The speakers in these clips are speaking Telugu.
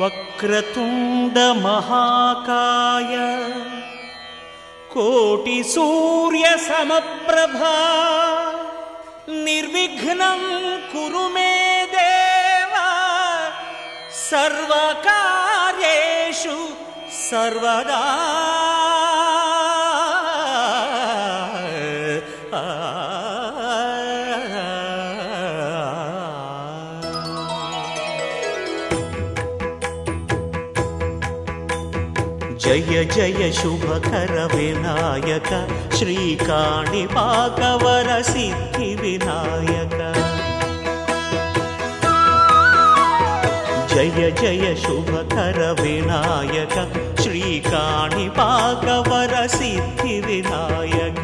వక్రతుండ మహాకాయ కోటి సూర్య సమప్రభా నిర్విఘ్నం కురు మే దేవ సర్వకార్యేషు సర్వదా. జయ జయ శుభకర వినాయక శ్రీకాణిపాకవర సిద్ధి వినాయక. జయ జయ శుభకర వినాయక శ్రీకాణిపాకవర సిద్ధి వినాయక.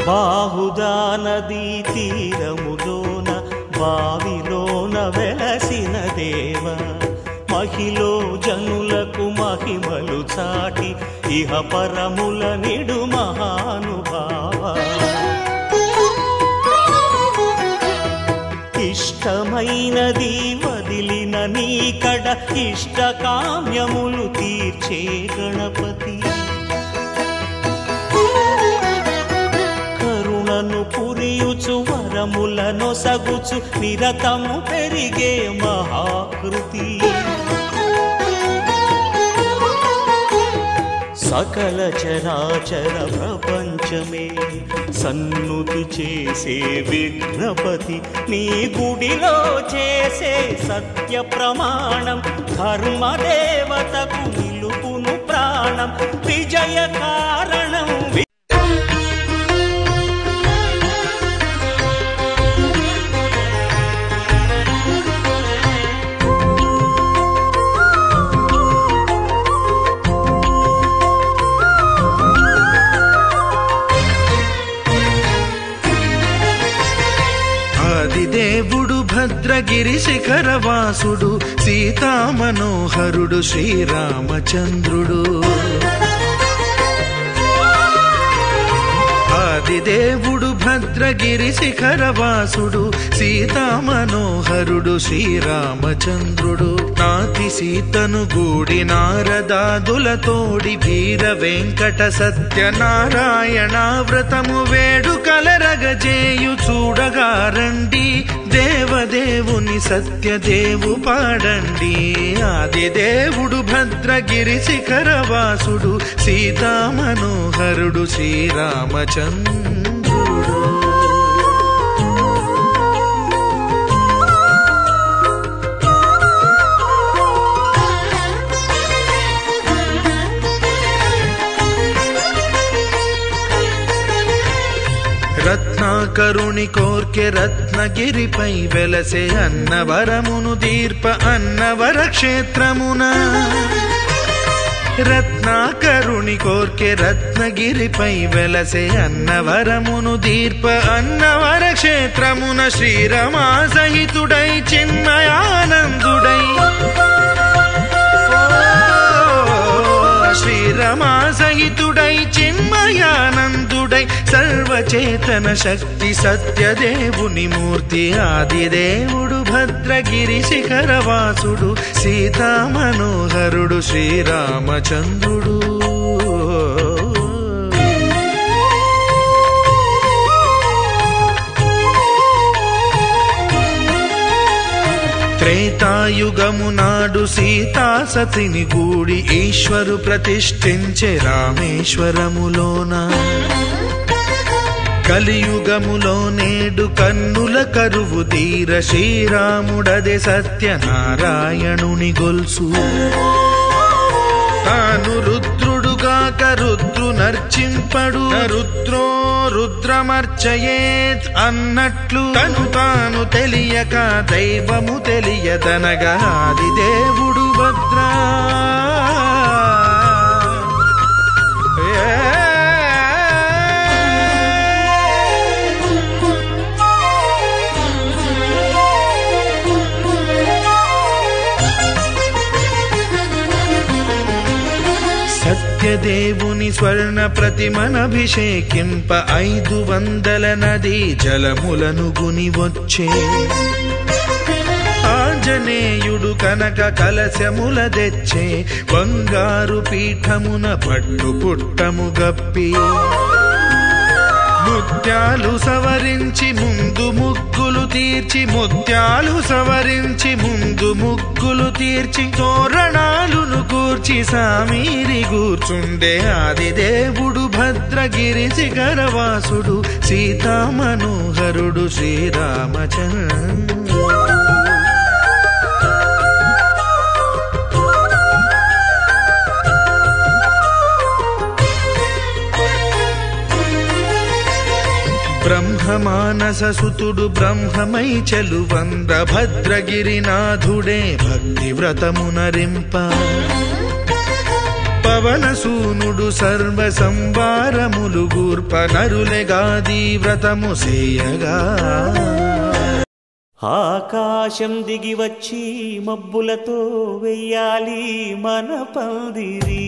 బాహుదా నదీ తీరములోన బావిలోన వెలసిన దేవ మహిలో జనులకు మహిమలు చాటి ఇహ పరముల నిడు మహానుభావ. ఇష్టమైనది వదిలిన నీకడ ఇష్టకామ్యములు తీర్చే గణపతి. పురియుచు వరములను సగుచు నిరతము పెరిగే మహాకృతి. సకల చరాచర ప్రపంచమే సన్నుతి చేసే విఘ్నపతి. నీ గుడిలో చేసే సత్య ప్రమాణం ధర్మదేవతకు నిలుపును ప్రాణం. విజయ కారణం దేవుడు భద్రగిరి శిఖరవాసుడు సీతామనోహరుడు శ్రీరామచంద్రుడు. ఆదిదేవుడు భద్రగిరి శిఖరవాసుడు సీతామనోహరుడు శ్రీరామచంద్రుడు. నాతి సీతను గూడి నారదాదులతోడి వీర వెంకట సత్యనారాయణ వ్రతము వేడుకలరగజేయు చూడగారండి. దేవదేవుని సత్యదేవు పాడండి. ఆదిదేవుడు భద్రగిరి శిఖరవాసుడు సీతామనోహరుడు శ్రీరామచంద్రుడు. రత్నాకరుని కోర్కె రత్నగిరిపై వెలసే అన్నవరమును దీర్ప అన్నవర క్షేత్రమున. రత్నాకరుని కోర్కె రత్నగిరిపై వెలసే అన్నవరమును దీర్ప అన్నవర క్షేత్రమున. శ్రీరమా సహితుడై చిన్మయానందుడై శ్రీరమా సహితుడై చిన్మయానందుడై సర్వచేతన శక్తి సత్యదేవుని మూర్తి. ఆదిదేవుడు భద్రగిరి శిఖరవాసుడు సీతామనోహరుడు శ్రీరామచంద్రుడు. త్రేతాయుగము నాడు సీతా సతిని గూడి ఈశ్వరు ప్రతిష్ఠించే రామేశ్వరములోన. కలియుగములో నేడు కన్నుల కరువు తీర శ్రీరాముడదే సత్యనారాయణుని గొల్సు. తాను రుద్రుడుగాక రుద్రు నర్చింపడు రుద్రో రుద్రమర్చయేత్ అన్నట్లు తను తాను తెలియక దైవము తెలియదనగా ఆదిదేవుడు భద్రా సత్యదేవుని స్వర్ణ ప్రతిమనభిషేకింప 500 నదీ జలములను గుని వచ్చే ఆంజనేయుడు కనక కలశముల తెచ్చే బంగారు పీఠమున పట్టు పుట్టము గప్పి ముత్యాలు సవరించి ముందు ముగ్గులు తీర్చి ముత్యాలు సవరించి ముందు ముగ్గులు తీర్చి తోరణాలును కూర్చి సామీరి కూర్చుండే ఆదిదేవుడు భద్రగిరి శిఖరవాసుడు సీతామనోహరుడు శ్రీరామచంద్రుడు బ్రహ్మమానస సుతుడు బ్రహ్మమై చెలువంద్ర భద్రగిరినాథుడే భక్తి వ్రతమునరింప పవనసూనుడు సర్వ సంవారములు గూర్ప నరులెగాది వ్రతము సేయగా ఆకాశం దిగి వచ్చి మబ్బులతో వెయ్యాలి మన పందిరి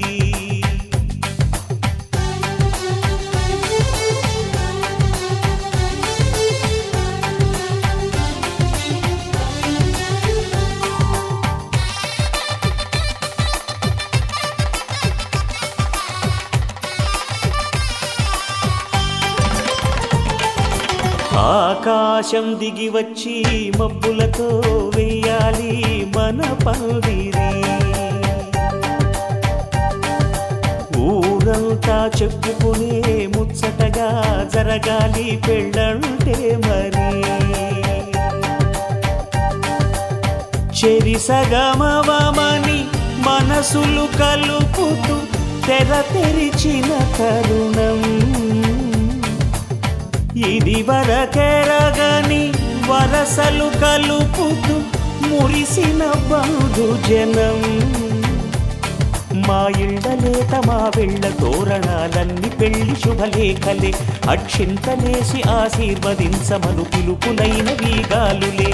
ఆకాశం దిగి వచ్చి మబ్బులతో వెయ్యాలి మన పందిరి ఊరంతా చెప్పుకునే ముచ్చటగా జరగాలి పెళ్ళంటే మరి చెరిసగమవమని మనసులు కలుపుతూ తెర తెరిచిన తరుణం ఇది వరకెరగని వరసలు కలుపుతూ మురిసిన బంధుజనం మా ఇళ్ళలేత మా వెళ్ళ తోరణాలన్నీ పెళ్లి శుభలేఖలే అక్షింతలేసి ఆశీర్వదించమను పిలుపులైన వీగాలులే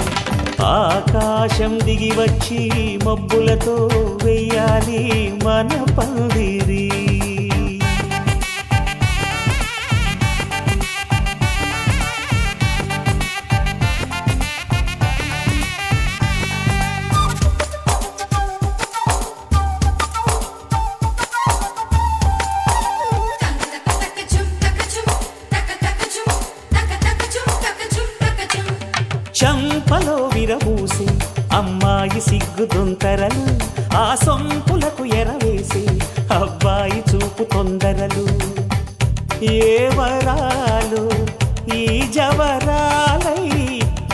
ఆకాశం దిగి వచ్చి మబ్బులతో వెయ్యాలి మన పందిరి చంపలో విరబూసి అమ్మాయి సిగ్గుదొంతరలు ఆ సొంపులకు ఎరవేసి అబ్బాయి చూపు తొందరలు ఏ వరాలు ఈ జవరాలై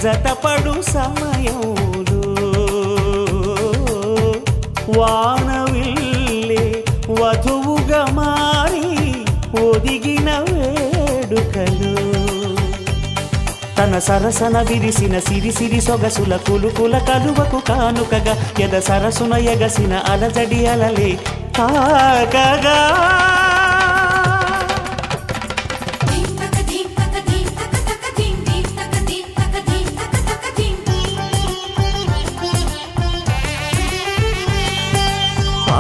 జతపడు సమయంలో వానవిల్లే వధువుగా మారి ఒదిగిన వేడుకలు తన సరసన విరిసిన సిరిసిరి సొగసుల కులుకుల కలువకు కానుకగా ఎద సరసున ఎగసిన అలజడి అలలే కాకగా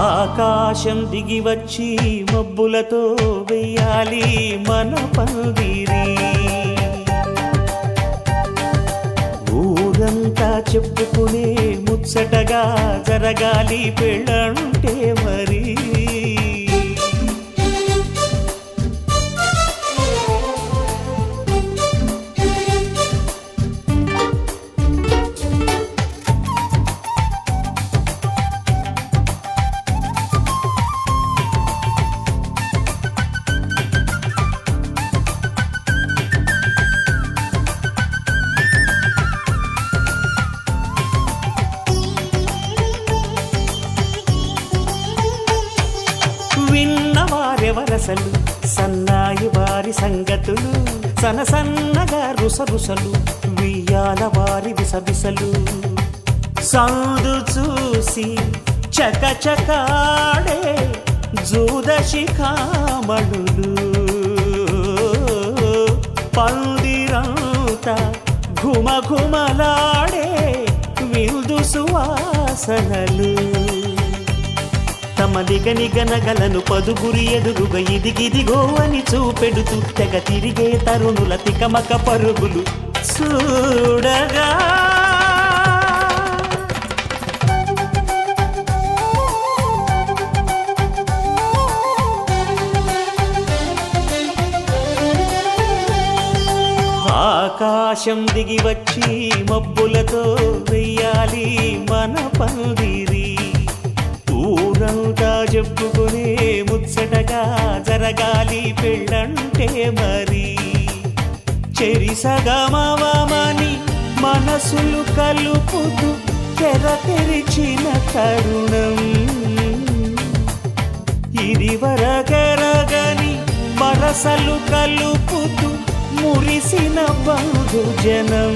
ఆకాశం దిగి వచ్చి మబ్బులతో వెయ్యాలి మన పందిరి ఊరంతా చెప్పుకునే ముచ్చటగా జరగాలి పెళ్ళంటే మరి విన్నవారెవరసలు సన్నాయి వారి సంగతులు సనసన్నగా రుసరుసలు వియ్యాల వారి విసవిసలు సందు చూసి చకచకాడే జూదశిఖామణులు పందిరంతా ఘుమఘుమలాడే విందు సువాసనలు తమ నిగనిగనగలను పదుగురి ఎదురుగా ఇదిగిదిగో అని చూపెడుతూ తెగ తిరిగే తరుణుల తికమక పరుగులు చూడగా ఆకాశం దిగి వచ్చి మబ్బులతో వెయ్యాలి మన పందిరి ఊరంతా చెప్పుకునే ముచ్చటగా జరగాలి పెళ్ళంటే మరి చెరిసగమవమని మనసులు కలుపుతూ తెర తెరిచిన తరుణం ఇది వరగరగని వరసలు కలుపుతూ మురిసిన బంధుజనం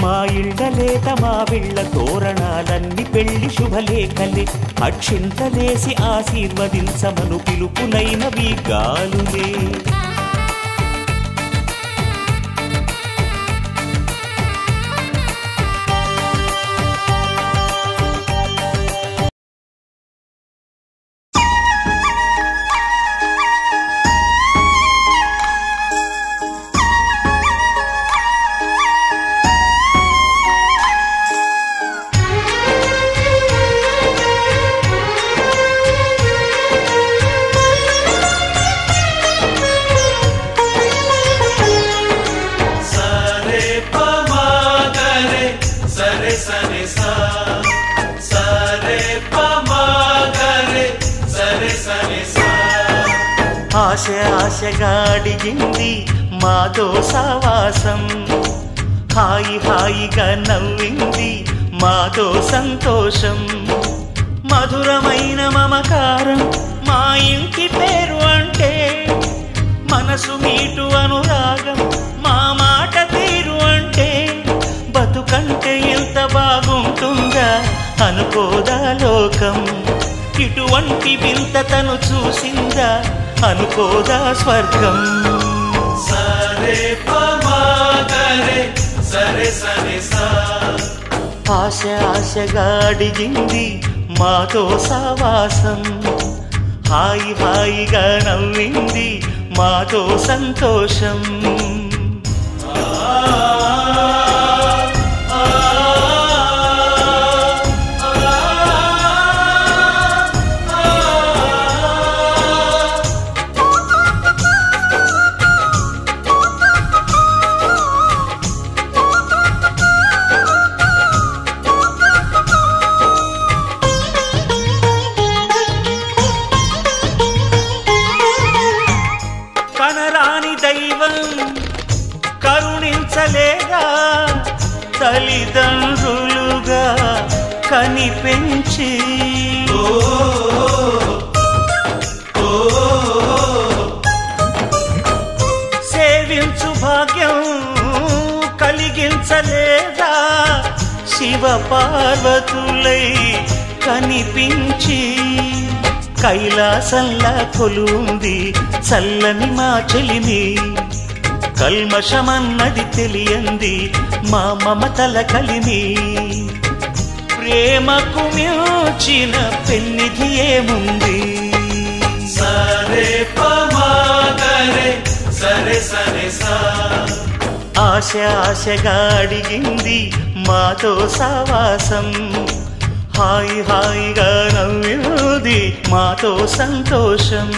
మా ఇళ్ళలేత మా విళ్ళ తోరణాలన్నీ పెళ్లి శుభలేఖలే అక్షింతలేసి ఆశీర్వదించమను పిలుపులైనవి గాలులే ఆశ ఆశగా అడిగింది మాతో సావాసం హాయి హాయిగా నవ్వింది మాతో సంతోషం మధురమైన మమకారం మా ఇంటి పేరు అంటే మనసు మీటు అనురాగం మా మాట తీరు అంటే బతుకంటే ఎంత బాగుంటుందా అనుకోదా లోకం ఇటువంటి వింత తను చూసిందా అనుకోదా స్వర్గం సరే పమాగరే సరే సరే సా ఆశ ఆశగా అడిగింది మాతో సావాసం హాయి హాయిగా నవ్వింది మాతో సంతోషం కరుణించలేగా తల్లిదండ్రులుగా కనిపెంచి సేవించు భాగ్యం కలిగించలేదా శివ పార్వతులై కనిపించి కైలాసంలా కొలుంది చల్లని మా చెలిమి కల్మషమన్నది తెలియంది మా మమతల కలిమి ప్రేమకు మించిన పెన్నిధి ఏముంది సరే పమాగరే సరే సరే సా ఆశ ఆశగా అడిగింది మాతో సావాసం హాయి హాయిగా నవ్వింది మాతో సంతోషం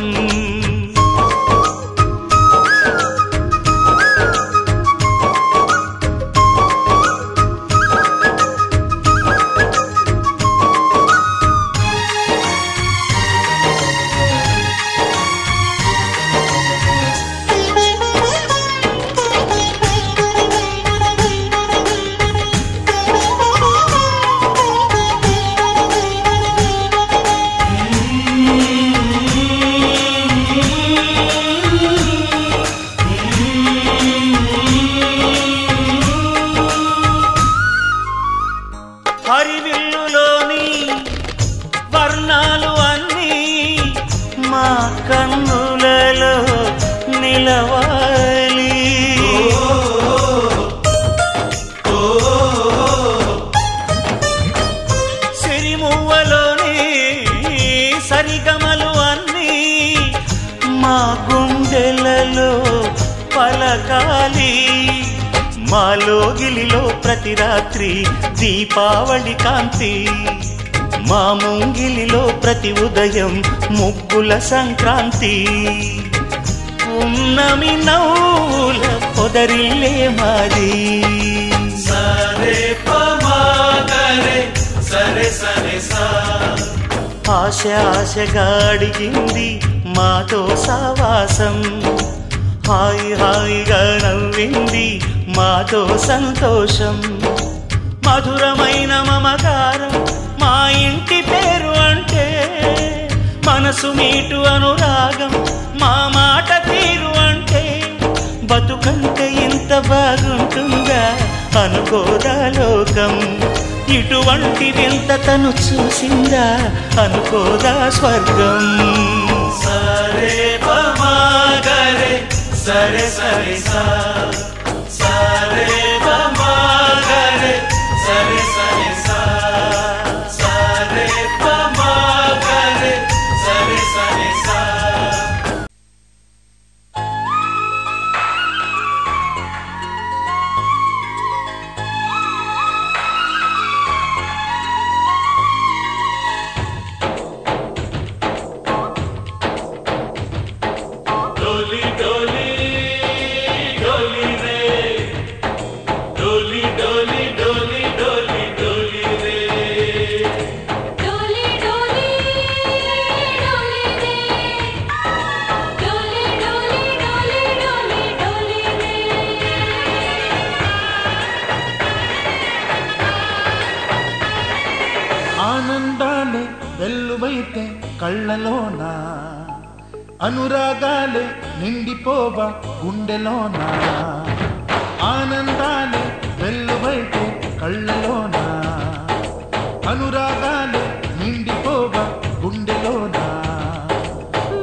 నిలవాలి. సిరిమువ్వలోని సరిగమలు అన్నీ మా గుండెలలో పలకాలి. మాలో గిలిలో ప్రతి రాత్రి దీపావళి కాంతి, మా ముంగిలిలో ప్రతి ఉదయం ముగ్గుల సంక్రాంతి. ఉన్నమి నవ్వుల పొదరిల్లే మాది. సరే పమాగరే సరే సరే సా. ఆశ ఆశగా అడిగింది మాతో సావాసం, హాయి హాయిగా నవ్వింది మాతో సంతోషం. మధురమైన మమకారం మా ఇంటి పేరు అంటే, మనసు మీటు అనురాగం మా మాట తీరు అంటే, బతుకంటే ఇంత బాగుంటుందా అనుకోదా లోకం. ఇటువంటి వింత తను చూసిందా అనుకోదా స్వర్గం. సరే పమాగరే సరే సరే సా. సరే పమాగరే సరే సరే సా. సరే పమాగరే సరే సరే సా. డోలి డోలి డోలి రే, డోలి డోలి డోలి డోలి డోలి రే. డోలి డోలి డోలి రే, డోలి డోలి డోలి డోలి డోలి రే. ఆనందాలే వెల్లువైతే కళ్ళలోన, అనురాగాలే నిండిపోవా గుండెలోన. ఆనందాలే వెల్లువైతే కళ్ళలోన, అనురాగాలే నిండిపోవా గుండెలోన.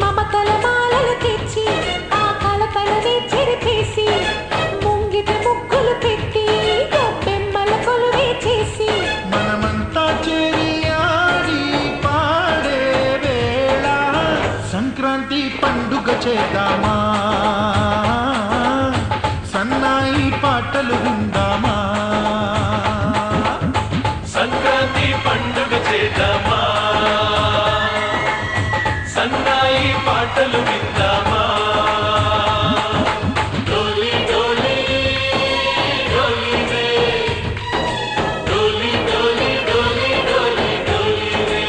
మమతల మాలలు తెచ్చి ఆ కలపలనే చెరిపేసి, ముంగిట ముగ్గులు పెట్టి గొబ్బెమ్మల కొలువే చేసి, మనమంతా చేరి ఆడి పాడే వేళ సంక్రాంతి పండుగ చేద్దామా, సన్నాయి పాటలు విందామా. సంక్రాంతి పండుగ చేద్దామా, సన్నాయి పాటలు విందామా. డోలి డోలి డోలి రే, డోలి డోలి డోలి డోలి డోలి రే.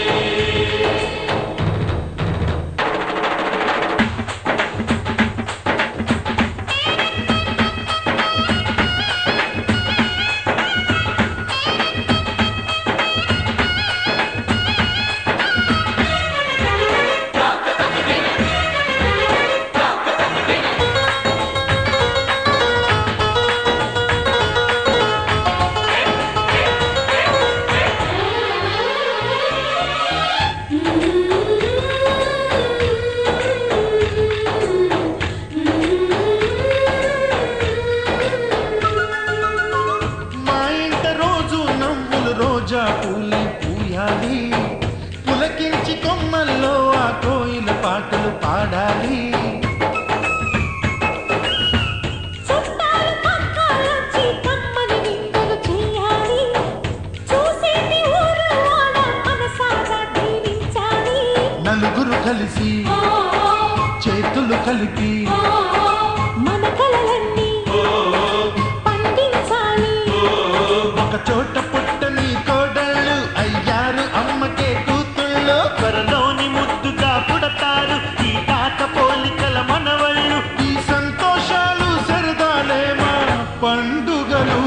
మా ఇంట రోజు నవ్వులు రోజా పూలు పూయాలి, పులకించి కొమ్మల్లో ఆ కోయిల పాటలు పాడాలి. చుట్టాలు పక్కాలొచ్చి కమ్మని విందులు చేయాలి, చూసేటి ఊరు వాడ మనసారా దీవించాలి. నలుగురు కలిసి చేతులు కలిపి మన కలలన్నీ పండించాలి. ఒక చోట పుట్టని కోడళ్ళు అయ్యారు అమ్మకే కూతుళ్ళు, త్వరలోని ముద్దుగా పుడతారు ఈ తాత పోలికల మనవళ్ళు. ఈ సంతోషాలు సరదాలే మా పండుగలు.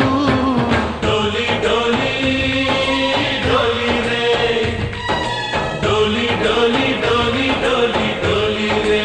డోలి డోలి డోలి రే, డోలి డోలి డోలి డోలి డోలి రే.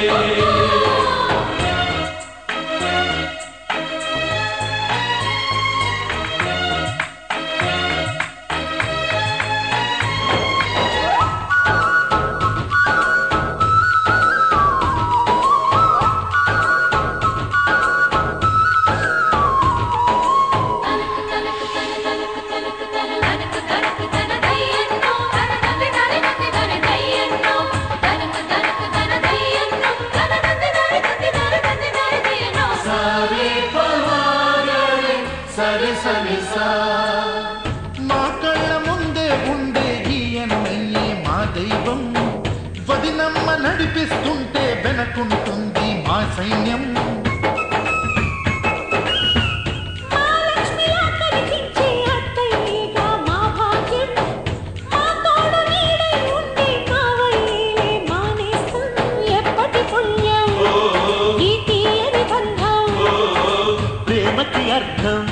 అర్థం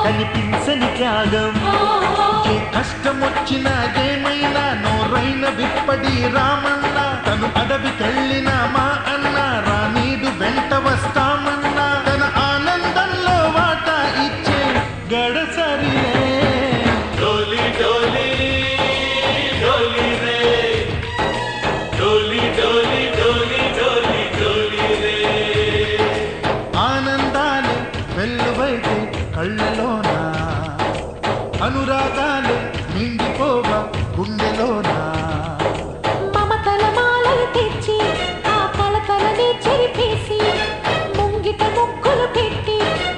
కనిపించని త్యాగం ఏ కష్టమొచ్చినా ఏమైనా నోరైన విప్పడి రామన్న తను అడవికెళ్ళిన మా అన్న రానీడు వెంట వస్తామన్నా తన ఆనందంలో వాటా ఇచ్చే గడసరిలే डोली डोली डोली रे डोली डोली डोली डोली डोली रे ఆనందాలే వెల్లువైతే కళ్ళలోనా అనురాగాలే నిండిపోవా గుండెలోనా మమతల మాలలు తెచ్చి ఆ కలకలని చెరిపేసి ముంగిట ముక్కులు పెట్టి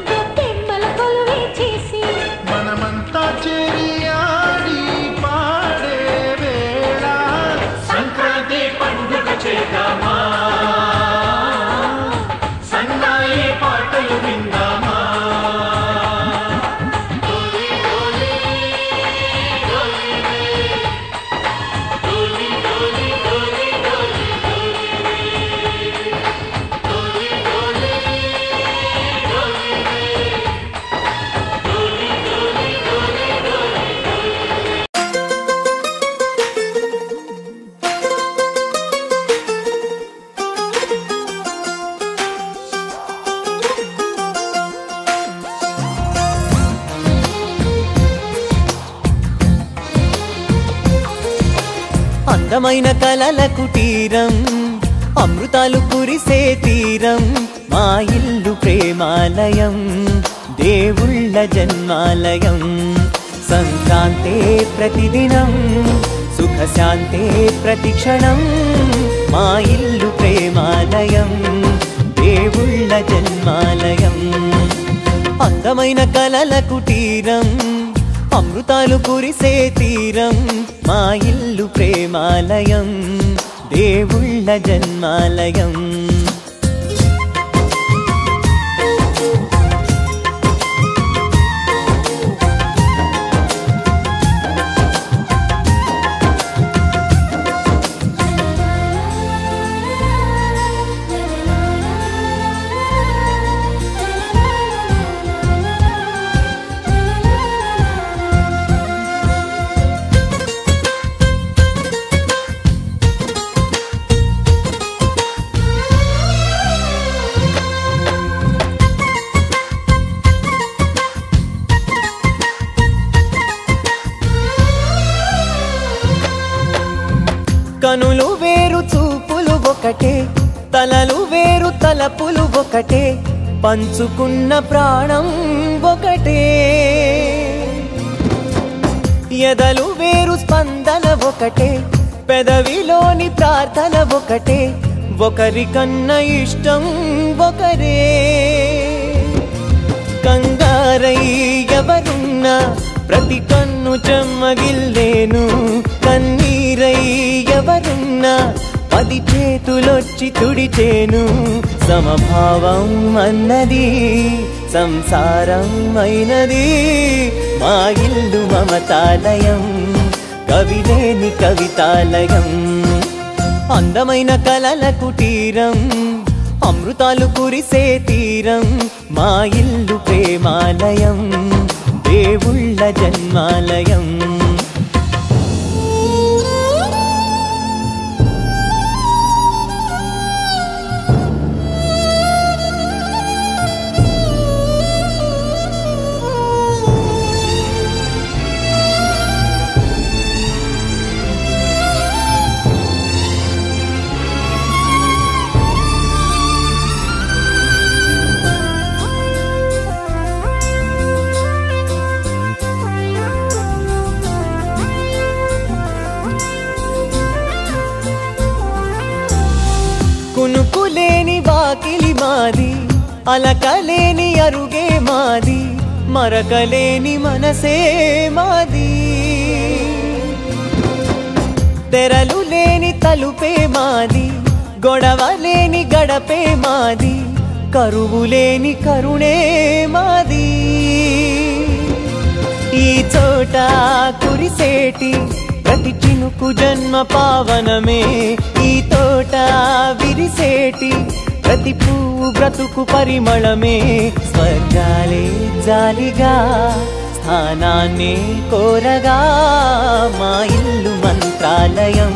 గొప్పెమ్మల కొలువే చేసి మనమంతా చేరి ఆడి పాడే వేళ సంక్రాంతి పండుగ చేద్దామా సన్నాయి పాటలు విందామా డోలి డోలి డోలి రే డోలి డోలి డోలి డోలి డోలి రే డోలి డోలి డోలి రే డోలి డోలి డోలి డోలి అందమైన కలల కుటీరం అమృతాలు కురిసే తీరం మా ఇల్లు ప్రేమాలయం దేవుళ్ళ జన్మాలయం సంక్రాంతే ప్రతిదినం సుఖశాంతే ప్రతిక్షణం మా ఇల్లు ప్రేమాలయం దేవుళ్ళ జన్మాలయం అందమైన కలల కుటీరం అమృతాలు కురిసే తీరం మా ఇల్లు ప్రేమాలయం దేవుళ్ళ జన్మాలయం కనులు వేరు చూపులు ఒకటే తలలు వేరు తలపులు ఒకటే పంచుకున్న ప్రాణం ఒకటే ఎదలు వేరు స్పందన ఒకటే పెదవిలోని ప్రార్థన ఒకటే ఒకరికన్నా ఇష్టం ఒకరే కంగారై ఎవరున్నా ప్రతి కన్ను చెమ్మగిల్లేను కన్నీరై ఎవరున్నా 10 చేతులొచ్చి తుడిచేను సమభావం అన్నది సంసారం అయినది మా ఇల్లు మమతాలయం కవిలేని కవితాలయం అందమైన కలల కుటీరం అమృతాలు కురిసే తీరం మా ఇల్లు ప్రేమాలయం దేవుళ్ళ జన్మాలయం కునుకులేని వాకిలి మాది అలకలేని అరుగే మాది మరకలేని మనసే మాది తెరలు లేని తలుపే మాది గొడవ లేని గడపే మాది కరువు లేని కరుణే మాది ఈ చోట కురిసేటి ప్రతి చినుకు జన్మ పావనమే ఈ తోట విరిసేటి ప్రతి పువ్వు బ్రతుకు పరిమళమే స్వర్గాలే జాలిగా స్థానాన్ని కోరగా మా ఇల్లు మంత్రాలయం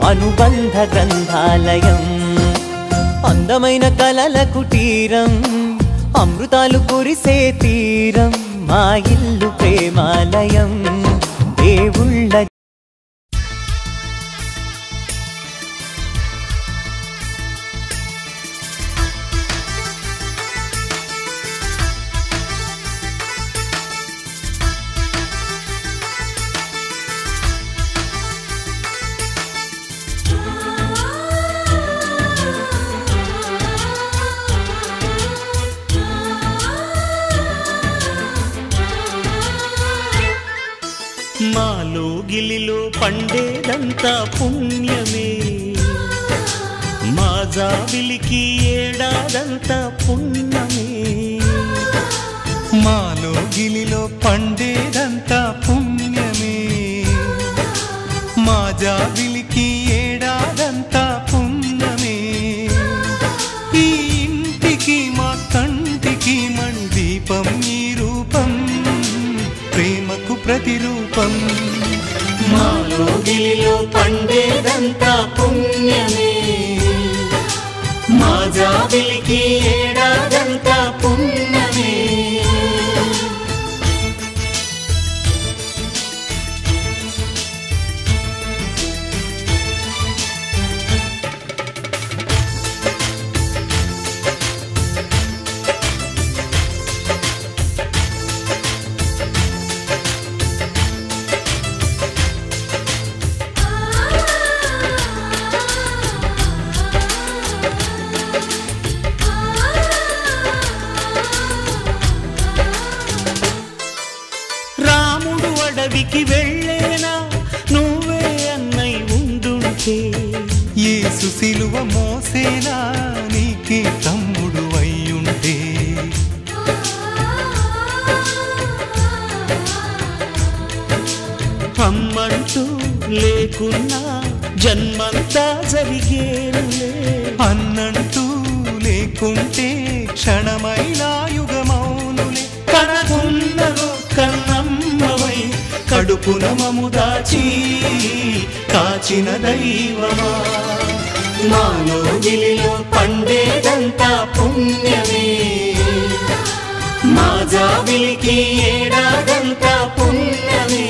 అనుబంధ గ్రంథాలయం అందమైన కలల కుటీరం అమృతాలు కురిసే తీరం మా ఇల్లు ప్రేమాలయం దేవుళ్ళ మాలో గిలిలో పండేదంతా పుణ్యమే మా జాబిలికి ఏడాదంతా పుణ్యమే మాలో గిలిలో పండేదంతా పుణ్యమే మా జాబిలికి ఏడాదంతా పుణ్యమే ఈ ఇంటికి మా కంటికి మణి దీపం ఈ రూపం ప్రేమకు ప్రతిరూపం మాలో గిలిలో పండేదంతా పుణ్యమే మా జాబిలికి ఏడాదంతా పుణ్యమే అడవికి వెళ్ళేనా నువ్వే అన్నై ఉండుంటే యేసు సిలువ మోసేనా నీకే తమ్ముడు అయ్యుంటే అమ్మంటూ లేకున్నా జన్మంతా జరిగేనులే అన్నంటూ లేకుంటే క్షణమైనా యుగమౌనులే కనకున్నదో కన్నమ్మవై కడుపున మము దాచి కాచిన దైవమా మాలో గిలిలో పండేదంతా పుణ్యమే మా జాబిలికి ఏడాదంతా పుణ్యమే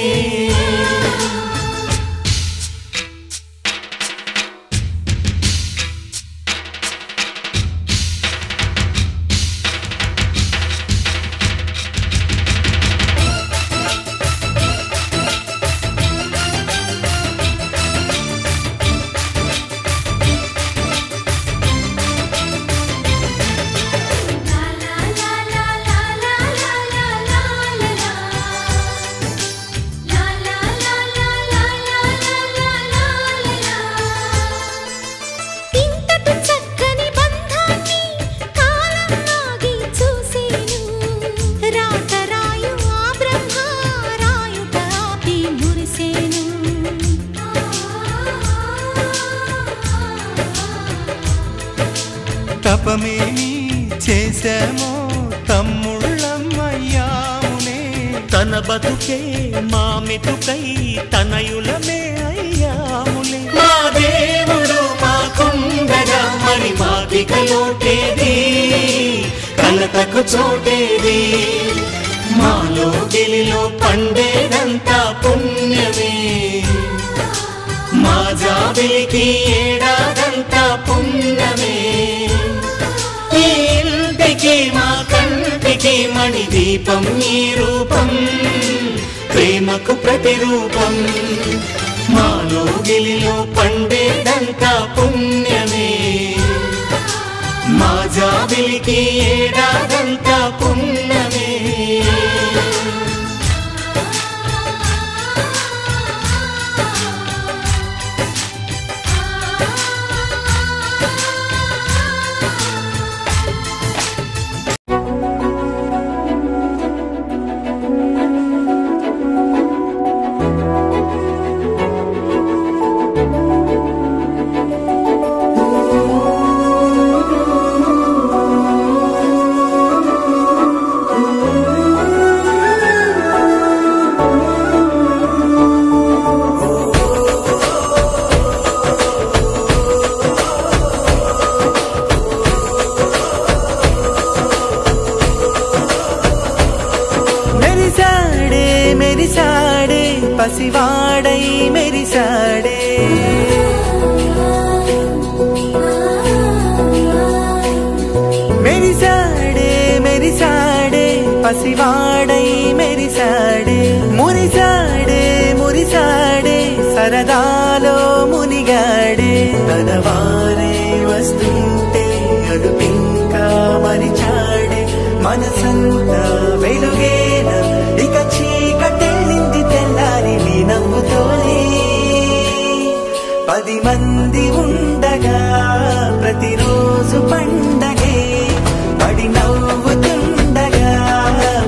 తపమేమి చేశామో తమ్ముళ్ళమ్మయ్యామునే తన బతుకే మా మెతుకై తనయులమే అయ్యాములే మా దేవుడు మాకుండగా మరి మాకిక లోటేది కలతకు చోటేది మాలో గిలిలో పండేదంతా పుణ్యమే మా జాబిలికి ఏడాదంతా పుణ్యమే ఈ ఇంటికి మా కంటికి మణి దీపం ఈ రూపం ప్రేమకు ప్రతిరూపం మాలో గిలిలో పండేదంతా పుణ్యమే మా జాబిలికి ఏడాదంతా పుణ్యమే పసివాడై మెరిసాడే మెరిసాడే మెరిసాడే పసివాడై మెరిసాడే మురిసాడే మురిసాడే సరదాలో మునిగాడే తనవారే వస్తుంటే అడుపింకా మరిచాడే మనసంతా వెలుగేన ఇక చీకటెళ్ళింది తెల్లారి నీ నవ్వుతోనే 10 మంది ఉండగా ప్రతిరోజు పండగే పడి నవ్వుతుండగా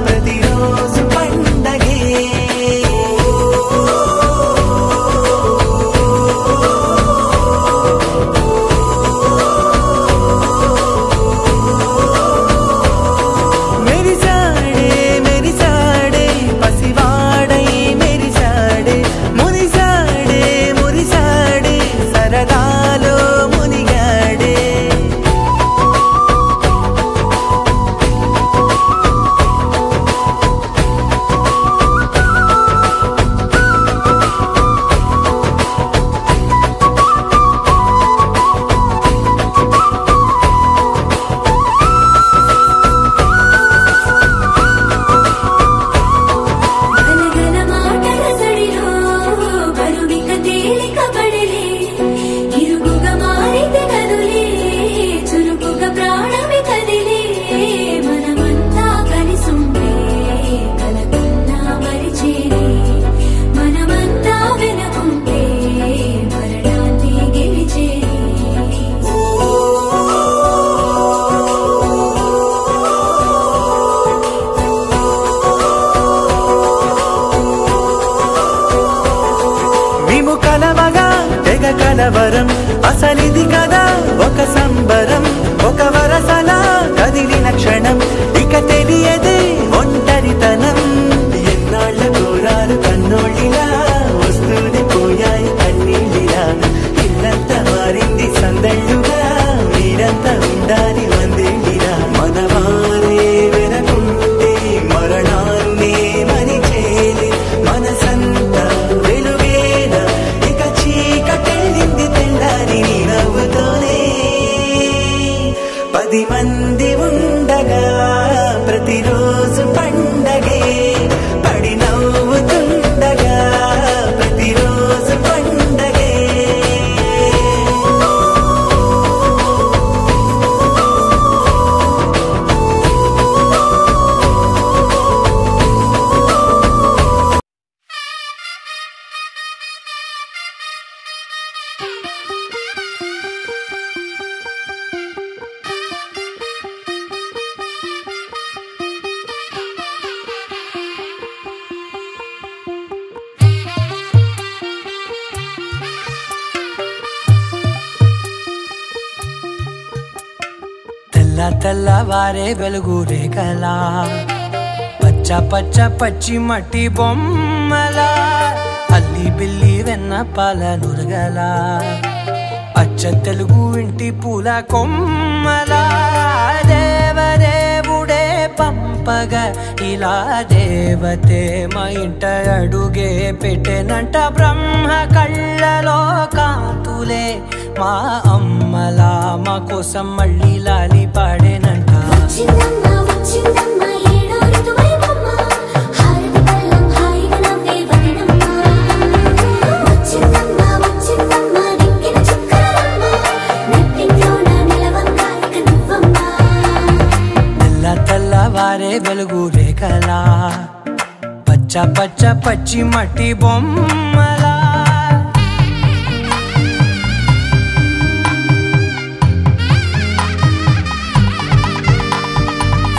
ప్రతిరోజు పండగే మెరిసాడే మెరిసాడే పసివాడై మెరిసాడే మురిసాడే మురిసాడే సరదాలో మునిగాడే గలగల మాటల సడిలో బరువిక తేలిక పడలే ఇరుగుగా మారితే కదులే చురుకుగా ప్రాణమి కదిలే మనమంతా కలిసుండే కలకున్నా మరిచేరే మనమంతా వెనకుంటే మరణాన్ని గెలిచేరే మేము కలవగా తెగ కలవరం అసలిది కదా ఒక సంబరం ఒక వరసలా కదిలిన క్షణం ఇక తెలియదే ఒంటరితనం ఎన్నాళ్ళ కోరాలు కన్నోళ్ళిలా వస్తూనే పోయాయి కన్నీళ్ళిలా ఇల్లంతా మారింది సందళ్ళుగా మీరంతా ఉండాలి వందేళ్ళిలా మనవారే వెనకుంటే మరణాన్నే మరిచేలే మనసంతా వెలుగేన ఇక చీకటెళ్ళింది తెల్లారి నీ నవ్వుతోనే 10 మంది ఉండగా ప్రతిరోజు పండగే పడి నవ్వుతుండగా ప్రతిరోజు పండగే తెల్ల తెల్లవారే వెలుగు రేఖలా పచ్చ పచ్చ పచ్చి మట్టి బొమ్మలా అల్లి బిల్లి వెన్న పాల నురగలా అచ్చ తెలుగు ఇంటి పూల కొమ్మలా దేవదేవుడే పంపగా ఇలా దేవతే మా ఇంట అడుగే పెట్టెనంట బ్రహ్మ కళ్ళలో కాంతులే మా అమ్మలా మా కోసం మళ్ళీ లాలి పాడేనంట వచ్చిందమ్మ వచ్చిందమ్మ ఏడో ఋతువైవమ్మ హారతి పళ్ళం హాయిగా నవ్వే వదనమ్మ వచ్చిందమ్మ వచ్చిందమ్మ దిక్కిన చుక్కలమ్మ నెట్టింట్లోన నిలవంగా ఇక నువ్వమ్మ తెల్ల తెల్లవారే వెలుగు రేఖలా పచ్చ పచ్చ పచ్చి మట్టి బొమ్మలా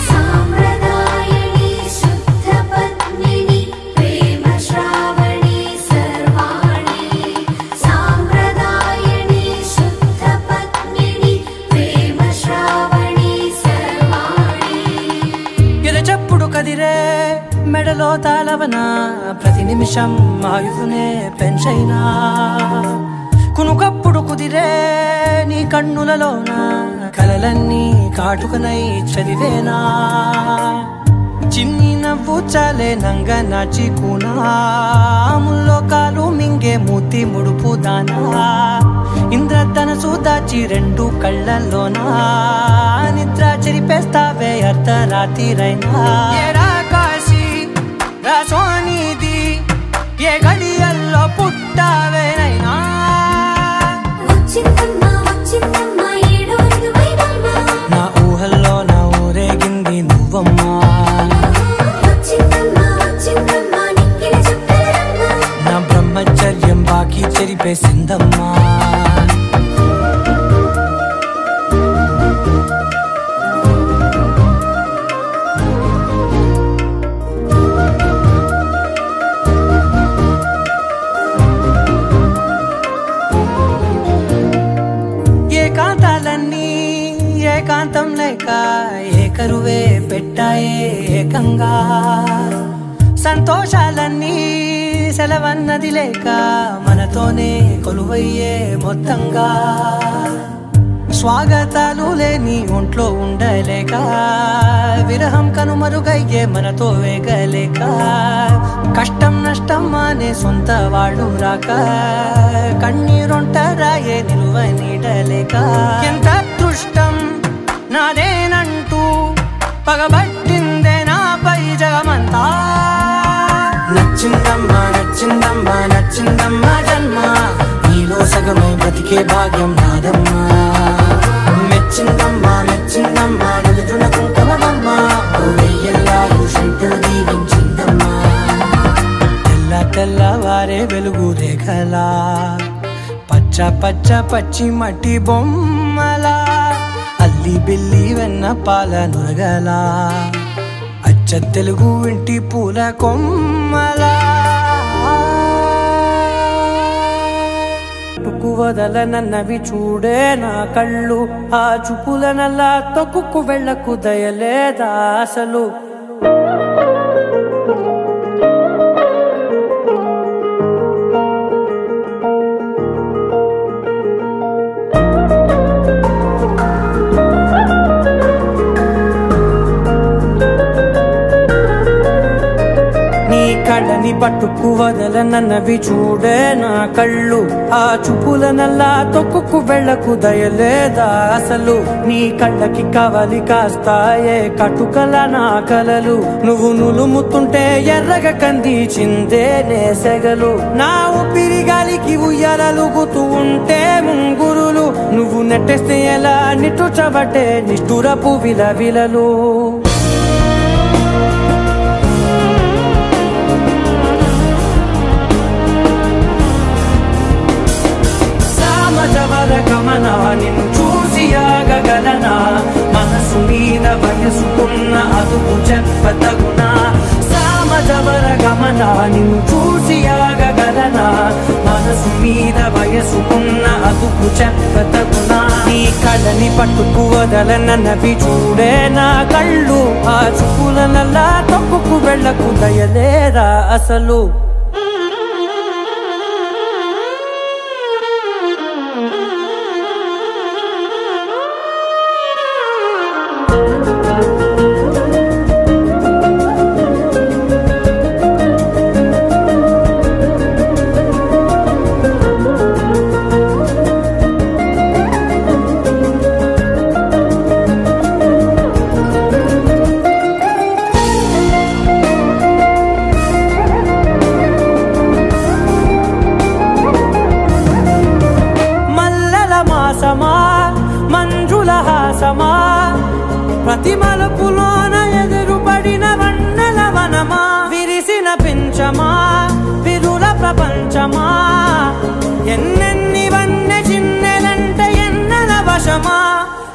సాంప్రదాయని శుద్ధ పద్మిని ప్రేమ శ్రావణి సర్వాణి సాంప్రదాయని శుద్ధ పద్మిని ప్రేమ శ్రావణి సర్వాణి ఎరచప్పుడు కదిరే మెడలో తాళవన ప్రతి నిమిషం ఆయుధునే పెంచైనా కునుకప్పుడు కుదిరే నీ కన్నులలోన కలలన్నీ కాటుకనై చదివేనా చిన్ని నవ్వు చాలే నంగ నాచి కూనాముల్లో కాలు మింగే మూతి ముడుపు దానా ఇంద్రధనసు దాచి రెండు కళ్ళల్లోనా నిద్ర చెరిపేస్తావే అర్ధరాత్రిరైనా ఏరా కాశీ రా సోనిది ఏ గడియల్లో పుట్టావేనైనా వచ్చిందమ్మా వచ్చిందమ్మా ఏడో ఋతువైవమ్మా నా ఊహల్లో నా ఊరేగింది నువ్వమ్మా వచ్చిందమ్మా వచ్చిందమ్మా నిక్కిన చుక్కలమ్మా నా బ్రహ్మచర్యం బాకీ చెరిపేసిందమ్మా ఏకాంతాలన్నీ ఏకాంతం లేక ఏకరువే పెట్టాయే ఏకంగా సంతోషాలన్నీ సెలవన్నది లేక మనతోనే కొలువయ్యే మొత్తంగా స్వాగతాలు లేని ఒంట్లో ఉండలేక విరహం కనుమరుగయ్యే మనతో వేగలేక కష్టం నష్టం అనే సొంత వాళ్ళు రాక కన్నీరొంటరాయే నిలువ నీడలేక ఎంత అదృష్టం నాదేనంటూ పగబట్టిందే నాపై జగమంతా నచ్చిందమ్మా నచ్చిందమ్మా నచ్చిందమ్మా జన్మ నీలో సగమై బ్రతికే భాగ్యం నాదమ్మా మెచ్చిందమ్మా మెచ్చిందమ్మా నిలుతున్న కుంకుమమ్మా వెయ్యల్లా ఋషుంటూ దీవించిందమ్మా తెల్ల తెల్లవారే వెలుగు రేఖలా పచ్చ పచ్చ పచ్చి మట్టి బొమ్మలా అల్లి బిల్లి వెన్న పాల నురగలా అచ్చ తెలుగు ఇంటి పూల కొమ్మలా టుకు వదలనన్నవి చూడే నా కళ్ళు ఆ చూపులనల్లా తొక్కుకు వెళ్ళకు దయలేదా అసలు కళ్ళని పట్టుకు వదలనన్నవి చూడే నా కళ్ళు ఆ చూపులనల్లా తొక్కుకు వెళ్ళకు దయలేదా అసలు నీ కళ్ళకి కవలి కాస్తాయే కటుకల నా కలలు నువ్వు నులుముతుంటే ఎర్రగ కందిచిందే నేసెగలు నా ఊపిరి గాలికి ఉయ్యాలలుగుతూ ఉంటే ముంగురులు నువ్వు నెట్టేస్తే ఎలా నిట్టుచబట్టే నిష్ఠురపు విలవిలలు గమన నిన్ను చూసి ఆగగలనా మనసు మీద వయసుకున్న అదుపు చెప్పతగునా సామజవర గమన నిన్ను చూసి ఆగగలనా మనసు మీద వయసుకున్న అదుపు చెప్పతగునా నీ కళ్ళని పట్టుకు వదలనన్నవి చూడే నా కళ్ళు ఆ చూపులనల్లా తొక్కుకు వెళ్ళకు దయలేరా అసలు ప్రతి మలుపులోన ఎదురుపడిన వన్నెల వనమా విరిసిన పించమా విరుల ప్రపంచమా ఎన్నెన్ని వన్నె చిన్నెలంటే ఎన్నెల వశమా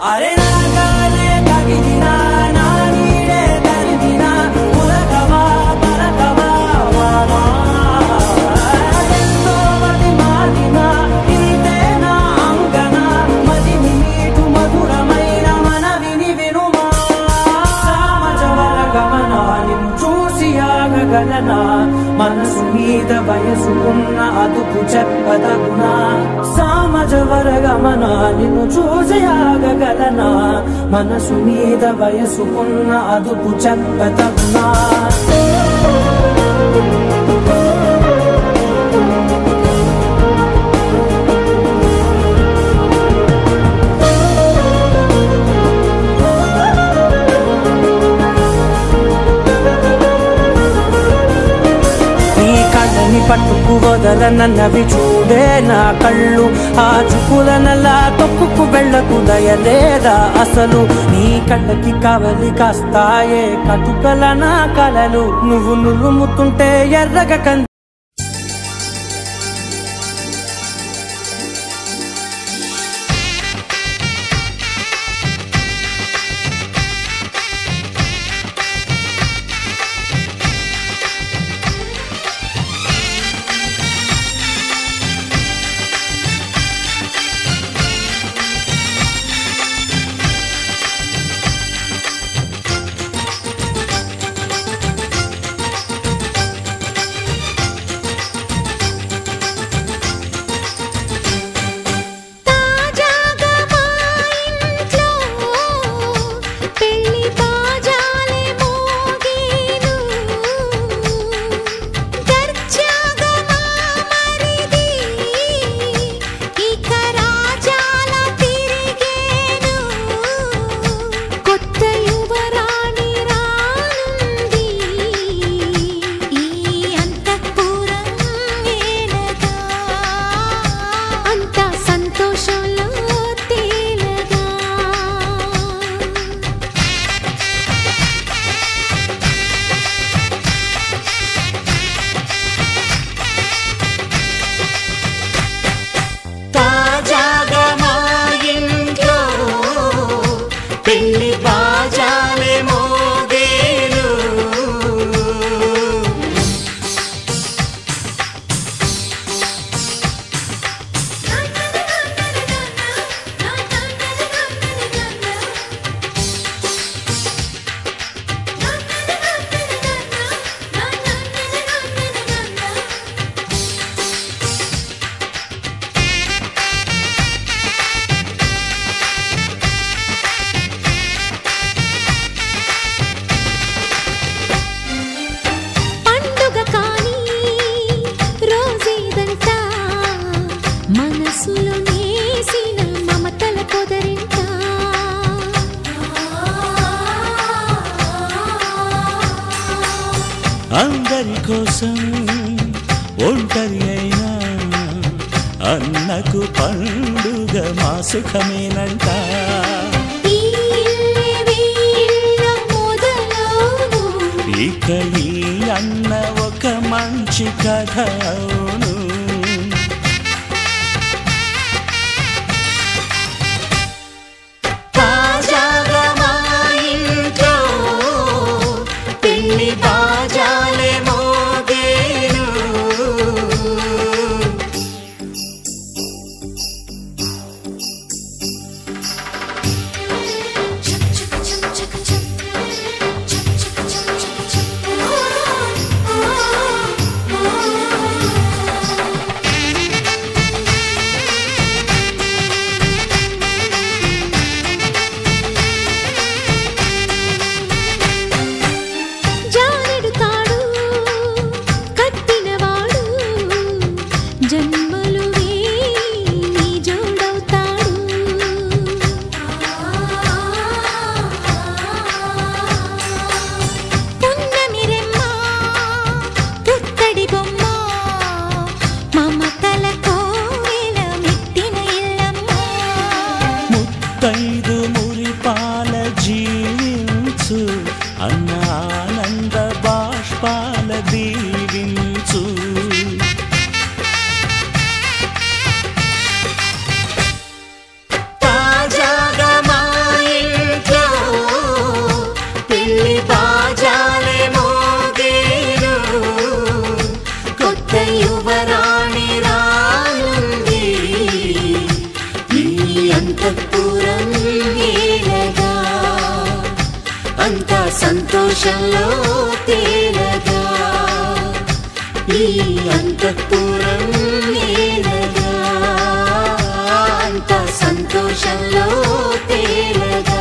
అరే నాగాలే తగిలినా నా నీడే తరిమినా పులకవా పలకవా వామా ఎంతో మది మాదినా ఇంతేనా అంగన మదిని నీటు మధురమైన మనవిని వినుమా సామజవర గమన నిన్ను చూసి ఆగ ఆగగలనా మనసు మీద వయసుకున్న అదుపు చెప్పదగునా సామజ వరగమన నిన్ను చూసి ఆగగలనా మనసు మీద వయసుకున్న అదుపు చెప్పదగునా పట్టుకు వదలనన్నవి చూడే నా కళ్ళు ఆ చుకులనలా తొక్కుకు వెళ్ళకు దయలేదా అసలు నీ కళ్ళకి కవలి కాస్తాయే కటుకల నా కలలు నువ్వు నులుముతుంటే ఎర్రగ కంది అందరి కోసం ఒంటరి అయినా అన్నకు పండుగ మా సుఖమేనంట ఇక ఈ అన్న ఒక మంచి కథ అవును అంత సంతోషంలో తేలగా ఈ అంతఃపురం నేలగా అంత సంతోషంలో తేలగా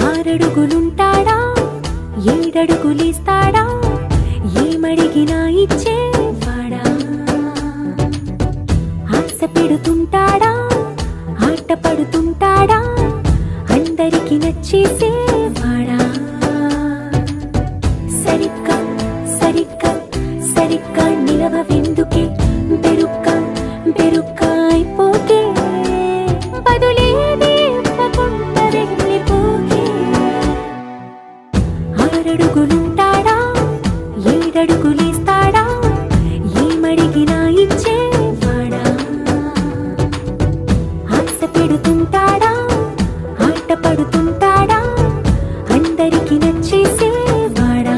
ఆరడుగులుంటాడా ఏడడుగులిస్తాడా ఏమడిగినా ఇచ్చేవాడా ఆశ పెడుతుంటాడా ఆట పడుతుంటాడా అందరికి నచ్చేసేవాడా సరిగ్గా సరిగ్గా సరిగ్గా నిలవెందుకే బెరుక్క బెరుక్క అయిపోకే బదులేది ఇవ్వకుండా వెళ్ళిపోకే ఆరడుగులుంటాడా ఏడడుగులిస్తాడా ఏమడిగినా ఇచ్చేవాడా ఆశ పెడుతుంటాడా ఆట పడుతుంటాడా అందరికి నచ్చేసేవాడా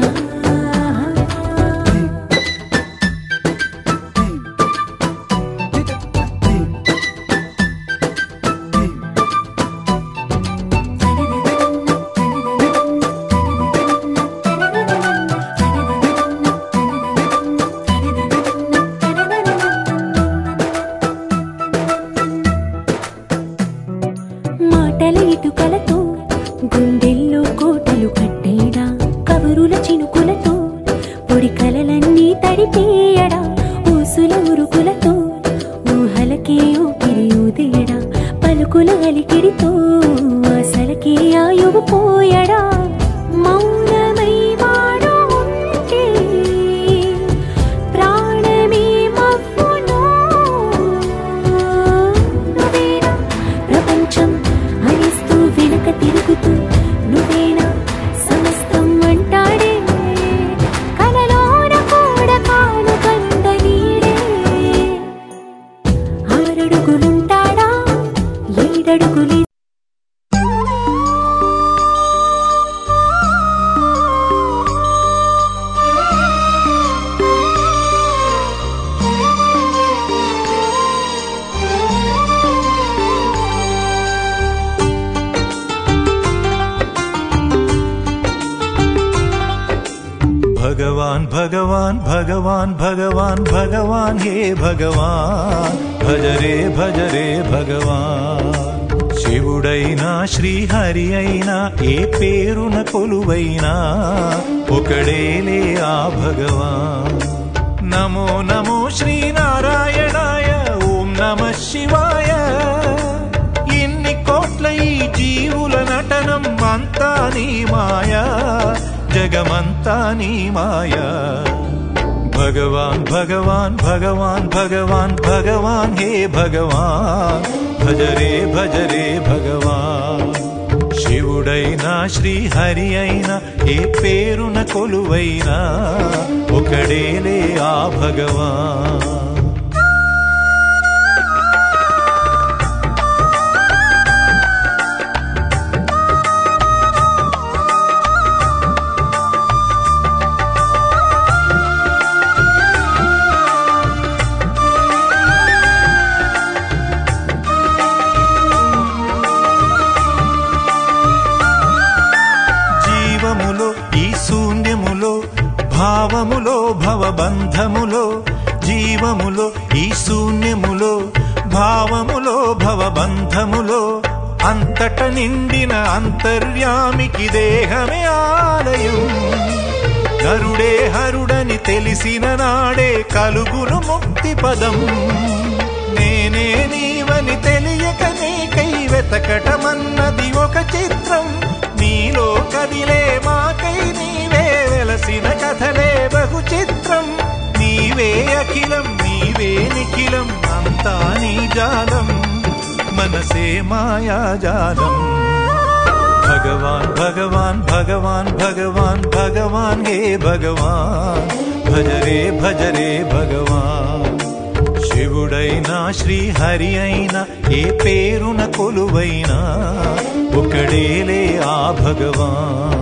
మాటల ఇటుకలతో గుండెల్లో కోటలు కట్టేడా కబురుల చినుకులతో పొడి కలలన్నీ తడిపేయడా ఊసుల ఉరుకులతో ఊహలకే ఊపిరి ఊదేయడా పలుకుల అలికిడితో అసలకే ఆయువు పోయడా మౌనమై వాడు ఉంటే ప్రాణమే మవ్వును నువ్వేనా ప్రపంచం అనిస్తూ వెనక తిరుగుతూ నువ్వేనా సమస్తం అంటాడే కలలోన కూడా కాను కంద నీడే ఆరడుగులుంటాడా ఏడడుగులి भगवान भगवान भगवान भगवान भगवान हे भगवान भज रे भगवान శివుడైనా శ్రీహరి అయినా ఏ పేరున కొలువైనా ఒకడేలే ఆ భగవాన్ నమో నమో శ్రీనారాయణాయ ఓం నమః శివాయ ఇన్ని కోట్ల ఈ జీవుల నటనం అంతా నీ మాయా జగమంతా నీ మాయా भगवान भगवान भगवान भगवान भगवान हे भगवान भज रे भगवान శివుడైనా శ్రీహరి అయినా ఏ పేరున కొలువైనా ఒకడేలే ఆ భగవాన్ భావములో భవబంధములో జీవములో ఈ శూన్యములో భావములో భవబంధములో అంతట నిండిన అంతర్యామికి దేహమే ఆలయం నరుడే హరుడని తెలిసిన నాడే కలుగును ముక్తి పదం నేనే నీవని తెలియక నీకై వెతకటమన్నది ఒక చిత్రం నీలో కదిలే మాకై నీవే వెలసిన కథలే బహు చిత్రం నీవే నీవే అఖిలం నీవే నిఖిలం అంతా నీ జాలం మనసే మాయాజాలం భగవాన్ భగవాన్ భగవాన్ భగవాన్ భగవాన్ హే భగవాన్ భజరే భజరే భగవాన్ శివుడైనా శ్రీహరి అయినా ఏ పేరున కొలువైనా ఒకడేలే ఆ భగవాన్